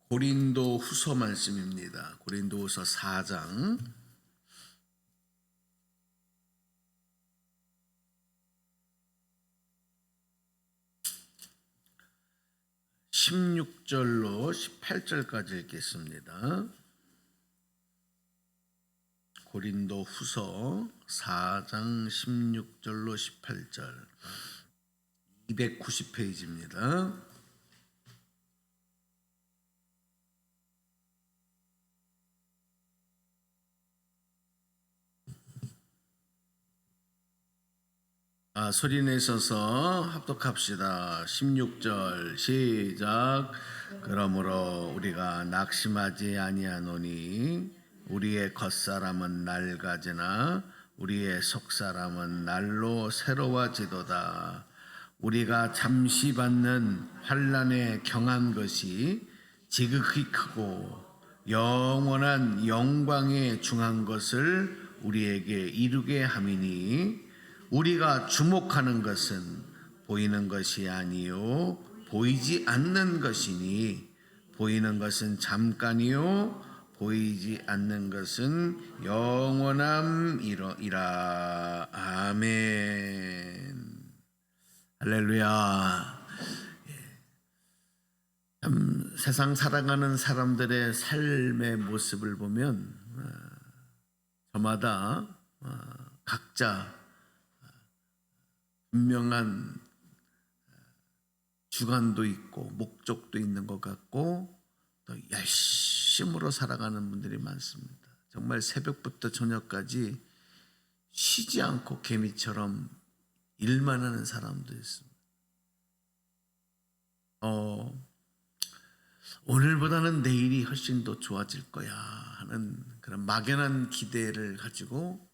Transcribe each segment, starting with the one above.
고린도 후서 말씀입니다. 고린도 후서 4장 16절로 18절까지 읽겠습니다. 고린도 후서 4장 16절로 18절 290페이지입니다. 소리내셔서 합독합시다. 16절 시작. 그러므로 우리가 낙심하지 아니하노니 우리의 겉사람은 낡아지나 우리의 속사람은 날로 새로워지도다. 우리가 잠시 받는 환난에 경한 것이 지극히 크고 영원한 영광에 중한 것을 우리에게 이루게 함이니 우리가 주목하는 것은 보이는 것이 아니요 보이지 않는 것이니 보이는 것은 잠깐이요 보이지 않는 것은 영원함이라. 아멘. 할렐루야. 참 세상 살아가는 사람들의 삶의 모습을 보면 저마다 각자 분명한 주관도 있고 목적도 있는 것 같고 또 열심으로 살아가는 분들이 많습니다. 정말 새벽부터 저녁까지 쉬지 않고 개미처럼 일만 하는 사람도 있습니다. 오늘보다는 내일이 훨씬 더 좋아질 거야 하는 그런 막연한 기대를 가지고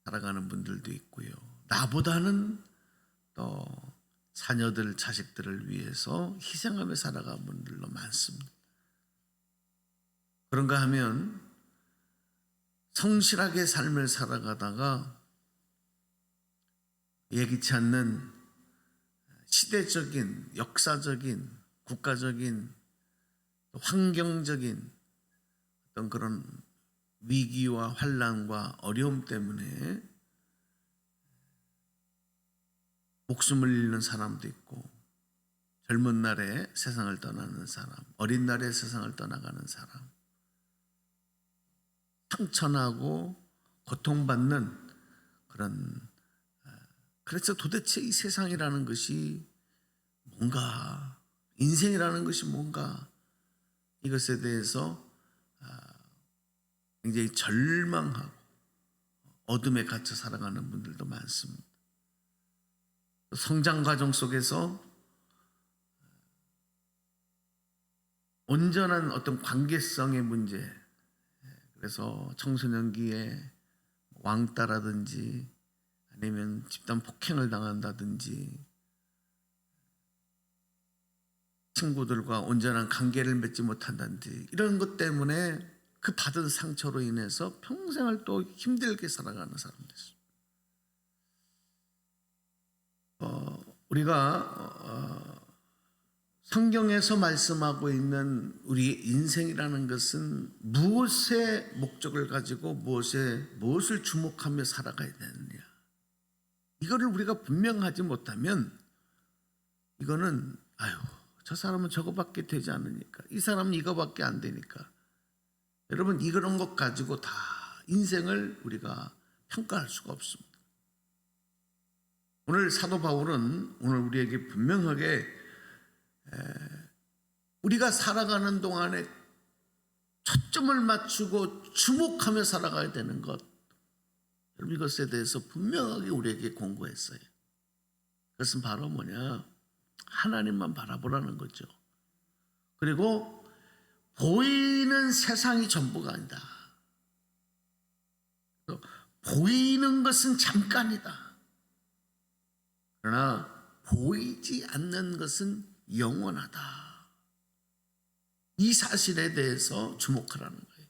살아가는 분들도 있고요. 나보다는 또 자녀들, 자식들을 위해서 희생하며 살아가는 분들도 많습니다. 그런가 하면 성실하게 삶을 살아가다가 예기치 않는 시대적인, 역사적인, 국가적인, 환경적인 어떤 그런 위기와 환난과 어려움 때문에 목숨을 잃는 사람도 있고 젊은 날에 세상을 떠나는 사람, 어린 날에 세상을 떠나가는 사람, 상처나고 고통받는 그런, 그래서 도대체 이 세상이라는 것이 뭔가, 인생이라는 것이 뭔가, 이것에 대해서 굉장히 절망하고 어둠에 갇혀 살아가는 분들도 많습니다. 성장 과정 속에서 온전한 어떤 관계성의 문제, 그래서 청소년기에 왕따라든지 아니면 집단 폭행을 당한다든지 친구들과 온전한 관계를 맺지 못한다든지 이런 것 때문에 그 받은 상처로 인해서 평생을 또 힘들게 살아가는 사람들 있습니다. 우리가 성경에서 말씀하고 있는 우리의 인생이라는 것은 무엇의 목적을 가지고 무엇을 주목하며 살아가야 되느냐, 이거를 우리가 분명하지 못하면 이거는 저 사람은 저거밖에 되지 않으니까, 이 사람은 이거밖에 안 되니까, 여러분 이런 것 가지고 다 인생을 우리가 평가할 수가 없습니다. 오늘 사도 바울은 오늘 우리에게 분명하게 우리가 살아가는 동안에 초점을 맞추고 주목하며 살아가야 되는 것, 여러분 이것에 대해서 분명하게 우리에게 공고했어요. 그것은 바로 뭐냐, 하나님만 바라보라는 거죠. 그리고 보이는 세상이 전부가 아니다. 보이는 것은 잠깐이다. 그러나 보이지 않는 것은 영원하다. 이 사실에 대해서 주목하라는 거예요.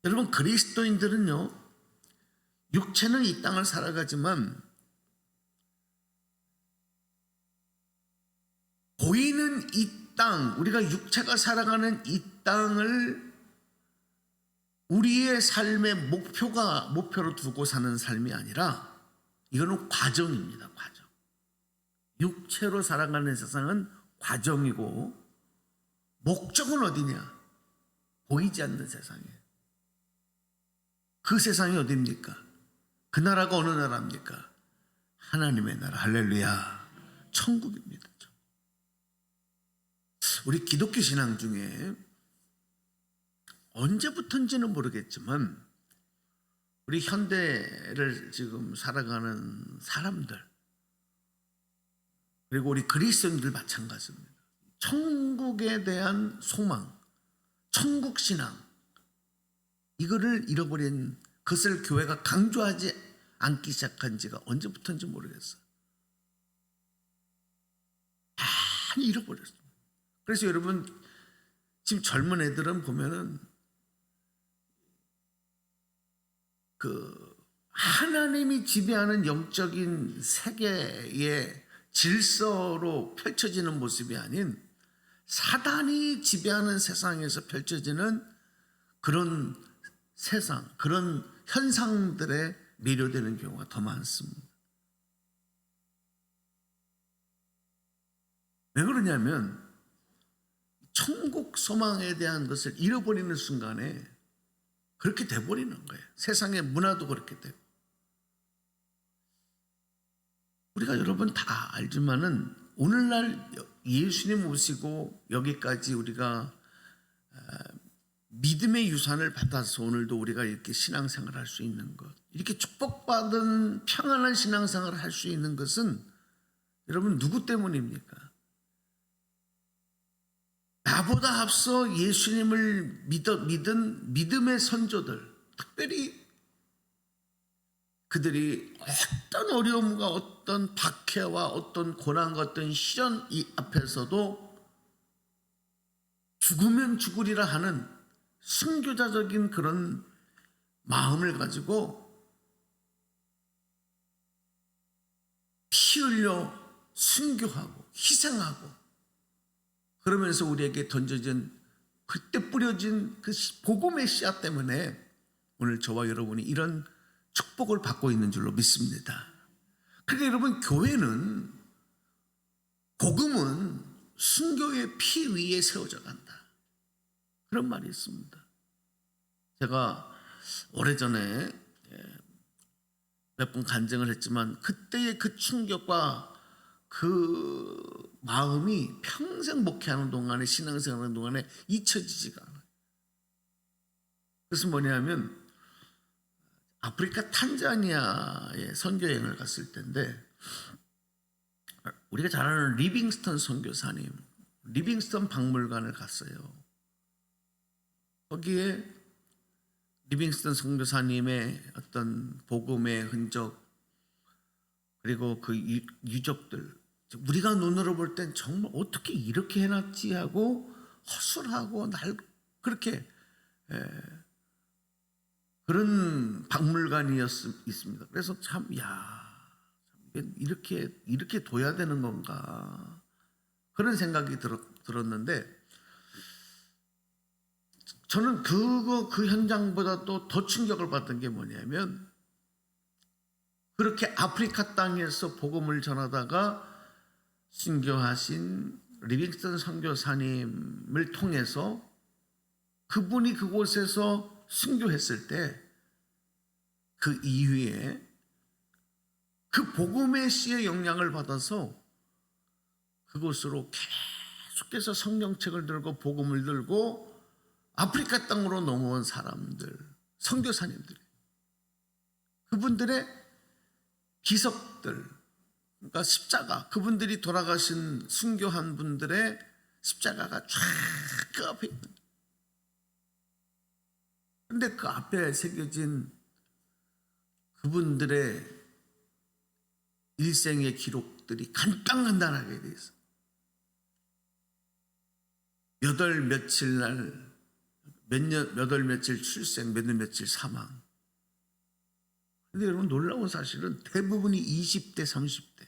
여러분 그리스도인들은요, 육체는 이 땅을 살아가지만 보이는 이 땅, 우리가 육체가 살아가는 이 땅을 우리의 삶의 목표로 두고 사는 삶이 아니라 이거는 과정입니다. 과정. 육체로 살아가는 세상은 과정이고 목적은 어디냐? 보이지 않는 세상이에요. 그 세상이 어디입니까? 그 나라가 어느 나라입니까? 하나님의 나라. 할렐루야. 천국입니다. 우리 기독교 신앙 중에 언제부터인지는 모르겠지만 우리 현대를 지금 살아가는 사람들 그리고 우리 그리스도인들 마찬가지입니다. 천국에 대한 소망, 천국 신앙 이거를 잃어버린 그것을 교회가 강조하지 않기 시작한 지가 언제부터인지 모르겠어요. 많이 잃어버렸어요. 그래서 여러분 지금 젊은 애들은 보면은 그 하나님이 지배하는 영적인 세계의 질서로 펼쳐지는 모습이 아닌 사단이 지배하는 세상에서 펼쳐지는 그런 세상, 그런 현상들에 매료되는 경우가 더 많습니다. 왜 그러냐면 천국 소망에 대한 것을 잃어버리는 순간에 그렇게 돼버리는 거예요. 세상의 문화도 그렇게 되고. 우리가 여러분 다 알지만은 오늘날 예수님 오시고 여기까지 우리가 믿음의 유산을 받아서 오늘도 우리가 이렇게 신앙생활을 할 수 있는 것, 이렇게 축복받은 평안한 신앙생활을 할 수 있는 것은 여러분 누구 때문입니까? 나보다 앞서 예수님을 믿은 믿음의 선조들, 특별히 그들이 어떤 어려움과 어떤 박해와 어떤 고난과 어떤 시련 이 앞에서도 죽으면 죽으리라 하는 순교자적인 그런 마음을 가지고 피 흘려 순교하고 희생하고 그러면서 우리에게 던져진 그때 뿌려진 그 복음의 씨앗 때문에 오늘 저와 여러분이 이런 축복을 받고 있는 줄로 믿습니다. 그러니까 여러분 교회는 복음은 순교의 피 위에 세워져 간다. 그런 말이 있습니다. 제가 오래전에 몇 번 간증을 했지만 그때의 그 충격과 그 마음이 평생 목회하는 동안에 신앙생활하는 동안에 잊혀지지가 않아요. 그래서 뭐냐면 아프리카 탄자니아에 선교여행을 갔을 때인데 우리가 잘 아는 리빙스턴 선교사님 리빙스턴 박물관을 갔어요. 거기에 리빙스턴 선교사님의 어떤 복음의 흔적 그리고 그 유적들 우리가 눈으로 볼 땐 정말 어떻게 이렇게 해놨지 하고 허술하고 그렇게 그런 박물관이었습니다. 그래서 참 이렇게 둬야 되는 건가 그런 생각이 들었는데 저는 그 현장보다 또 더 충격을 받은 게 뭐냐면 그렇게 아프리카 땅에서 복음을 전하다가 순교하신 리빙스턴 선교사님을 통해서 그분이 그곳에서 순교했을 때 그 이후에 그 복음의 씨의 영향을 받아서 그곳으로 계속해서 성경책을 들고 복음을 들고 아프리카 땅으로 넘어온 사람들, 선교사님들, 그분들의 기석들, 그러니까 십자가, 그분들이 돌아가신 순교한 분들의 십자가가 쫙 그 앞에 있는. 그런데 그 앞에 새겨진 그분들의 일생의 기록들이 간단하게 돼 있어. 몇 월 며칠 날, 몇 월 며칠 출생, 몇 월 며칠 사망. 근데 여러분 놀라운 사실은 대부분이 20대, 30대.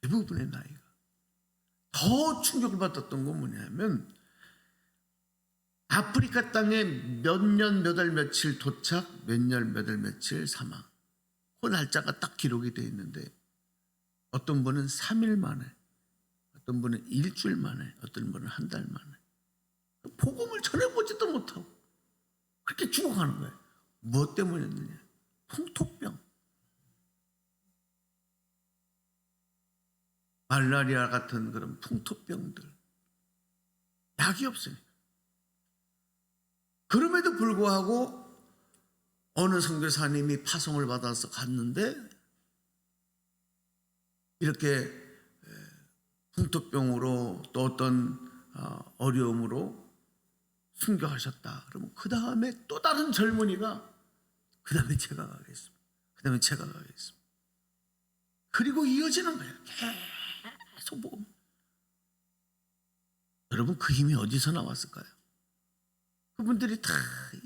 대부분의 나이가. 더 충격을 받았던 건 뭐냐면 아프리카 땅에 몇 년 몇 월 며칠 도착, 몇 년 몇 월 며칠 사망. 그 날짜가 딱 기록이 되어 있는데 어떤 분은 3일 만에, 어떤 분은 일주일 만에, 어떤 분은 한 달 만에 복음을 전해보지도 못하고 그렇게 죽어가는 거예요. 무엇 때문이었느냐? 풍토병, 말라리아 같은 그런 풍토병들, 약이 없으니까. 그럼에도 불구하고 어느 선교사님이 파송을 받아서 갔는데 이렇게 풍토병으로 또 어떤 어려움으로 순교하셨다. 그러면 그 다음에 또 다른 젊은이가 그 다음에 제가 가겠습니다. 그 다음에 제가 가겠습니다. 그리고 이어지는 거예요. 계속 복음. 여러분 그 힘이 어디서 나왔을까요? 그분들이 다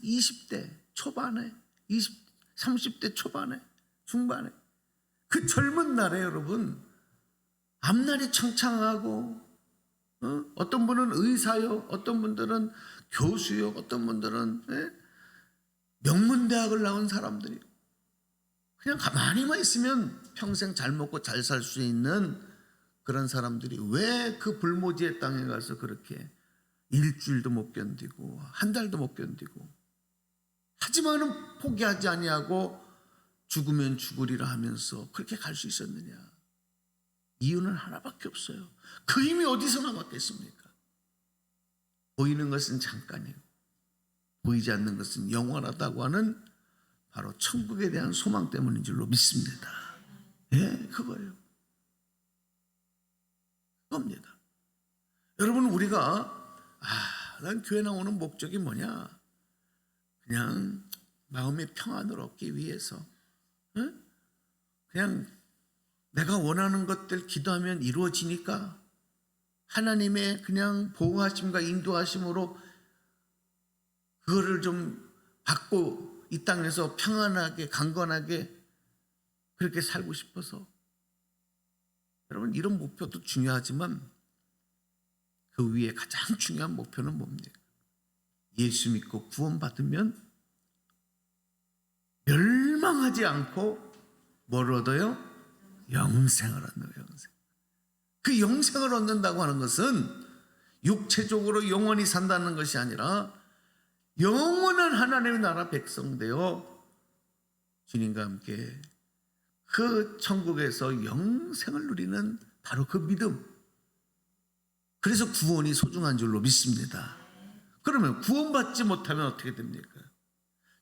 20대 초반에 30대 초반에 중반에 그 젊은 날에 여러분 앞날이 창창하고 어떤 분은 의사요, 어떤 분들은 교수요, 어떤 분들은 명문대학을 나온 사람들이 그냥 가만히만 있으면 평생 잘 먹고 잘 살 수 있는 그런 사람들이 왜 그 불모지의 땅에 가서 그렇게 일주일도 못 견디고 한 달도 못 견디고 하지만은 포기하지 아니하고 죽으면 죽으리라 하면서 그렇게 갈 수 있었느냐? 이유는 하나밖에 없어요. 그 힘이 어디서 나왔겠습니까? 보이는 것은 잠깐이고 보이지 않는 것은 영원하다고 하는 바로 천국에 대한 소망 때문인 줄로 믿습니다. 예, 그거예요. 그겁니다. 여러분 우리가 난 교회 나오는 목적이 뭐냐? 그냥 마음의 평안을 얻기 위해서 그냥 내가 원하는 것들 기도하면 이루어지니까 하나님의 그냥 보호하심과 인도하심으로 그거를 좀 받고 이 땅에서 평안하게 강건하게 그렇게 살고 싶어서 여러분 이런 목표도 중요하지만 그 위에 가장 중요한 목표는 뭡니까? 예수 믿고 구원받으면 멸망하지 않고 뭘 얻어요? 영생을 얻는 거예요. 영생. 그 영생을 얻는다고 하는 것은 육체적으로 영원히 산다는 것이 아니라 영원한 하나님의 나라 백성 되어 주님과 함께 그 천국에서 영생을 누리는 바로 그 믿음. 그래서 구원이 소중한 줄로 믿습니다. 그러면 구원받지 못하면 어떻게 됩니까?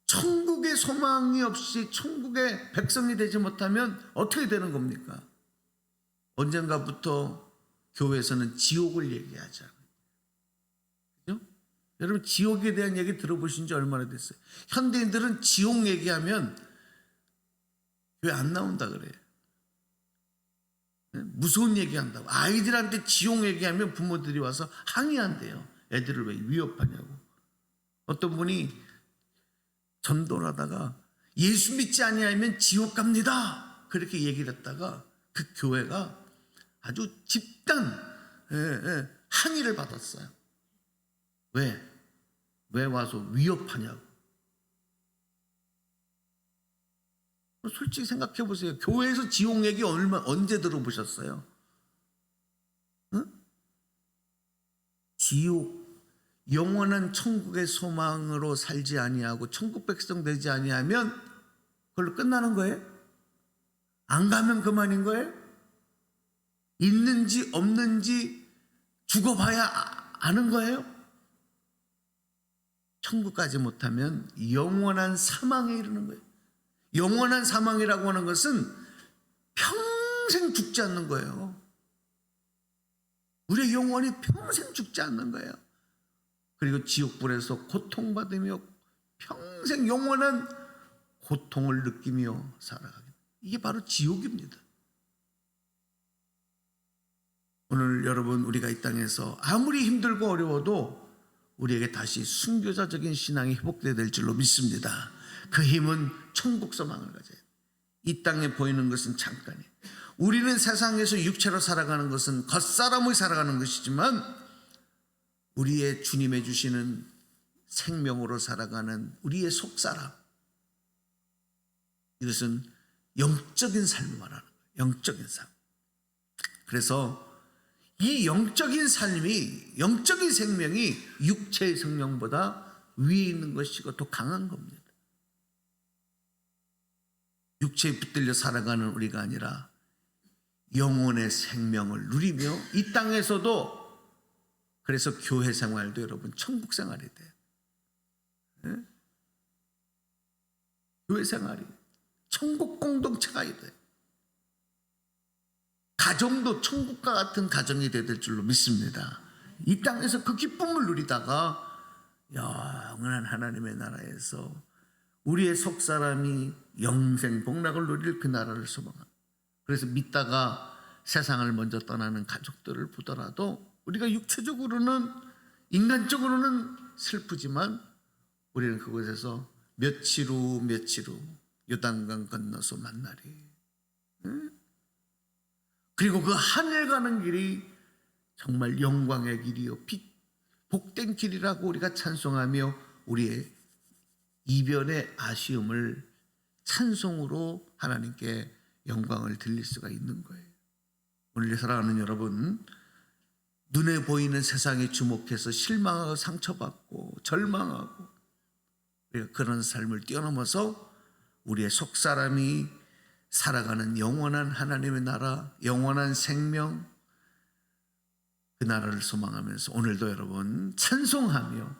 천국의 소망이 없이 천국의 백성이 되지 못하면 어떻게 되는 겁니까? 언젠가부터 교회에서는 지옥을 얘기하잖아요. 그죠? 여러분 지옥에 대한 얘기 들어보신 지 얼마나 됐어요? 현대인들은 지옥 얘기하면 교회 안 나온다 그래요. 무서운 얘기한다고. 아이들한테 지옥 얘기하면 부모들이 와서 항의한대요. 애들을 왜 위협하냐고. 어떤 분이 전도를 하다가 예수 믿지 아니하면 지옥 갑니다. 그렇게 얘기를 했다가 그 교회가 아주 집단 항의를 받았어요. 왜 와서 위협하냐고. 솔직히 생각해 보세요. 교회에서 지옥 얘기 언제 들어보셨어요? 응? 지옥, 영원한 천국의 소망으로 살지 아니하고 천국 백성 되지 아니하면 그걸로 끝나는 거예요? 안 가면 그만인 거예요? 있는지 없는지 죽어봐야 아는 거예요? 천국까지 못하면 영원한 사망에 이르는 거예요. 영원한 사망이라고 하는 것은 평생 죽지 않는 거예요. 우리의 영혼이 평생 죽지 않는 거예요. 그리고 지옥불에서 고통받으며 평생 영원한 고통을 느끼며 살아가게. 이게 바로 지옥입니다. 오늘 여러분 우리가 이 땅에서 아무리 힘들고 어려워도 우리에게 다시 순교자적인 신앙이 회복되어야 될 줄로 믿습니다. 그 힘은 천국 소망을 가져야 돼요. 이 땅에 보이는 것은 잠깐이에요. 우리는 세상에서 육체로 살아가는 것은 겉사람의 살아가는 것이지만 우리의 주님의 주시는 생명으로 살아가는 우리의 속사람, 이것은 영적인 삶을 말하는 거예요. 영적인 삶. 그래서 이 영적인 삶이, 영적인 생명이 육체의 생명보다 위에 있는 것이고 더 강한 겁니다. 육체에 붙들려 살아가는 우리가 아니라 영혼의 생명을 누리며 이 땅에서도, 그래서 교회 생활도 여러분 천국 생활이 돼요. 네? 교회 생활이 천국 공동체가 돼요. 가정도 천국과 같은 가정이 될 줄로 믿습니다. 이 땅에서 그 기쁨을 누리다가 영원한 하나님의 나라에서 우리의 속사람이 영생 복락을 누릴 그 나라를 소망합니다. 그래서 믿다가 세상을 먼저 떠나는 가족들을 보더라도 우리가 육체적으로는, 인간적으로는 슬프지만 우리는 그곳에서 며칠 후 요단강 건너서 만나리. 그리고 그 하늘 가는 길이 정말 영광의 길이요 복된 길이라고 우리가 찬송하며 우리의 이변의 아쉬움을 찬송으로 하나님께 영광을 드릴 수가 있는 거예요. 오늘 사랑하는 여러분, 눈에 보이는 세상에 주목해서 실망하고 상처받고 절망하고 우리가 그런 삶을 뛰어넘어서 우리의 속사람이 살아가는 영원한 하나님의 나라, 영원한 생명, 그 나라를 소망하면서 오늘도 여러분 찬송하며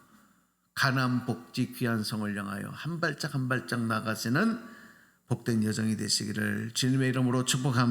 가나안 복지 귀한 성을 향하여 한 발짝 한 발짝 나가시는 복된 여정이 되시기를 주님의 이름으로 축복합니다.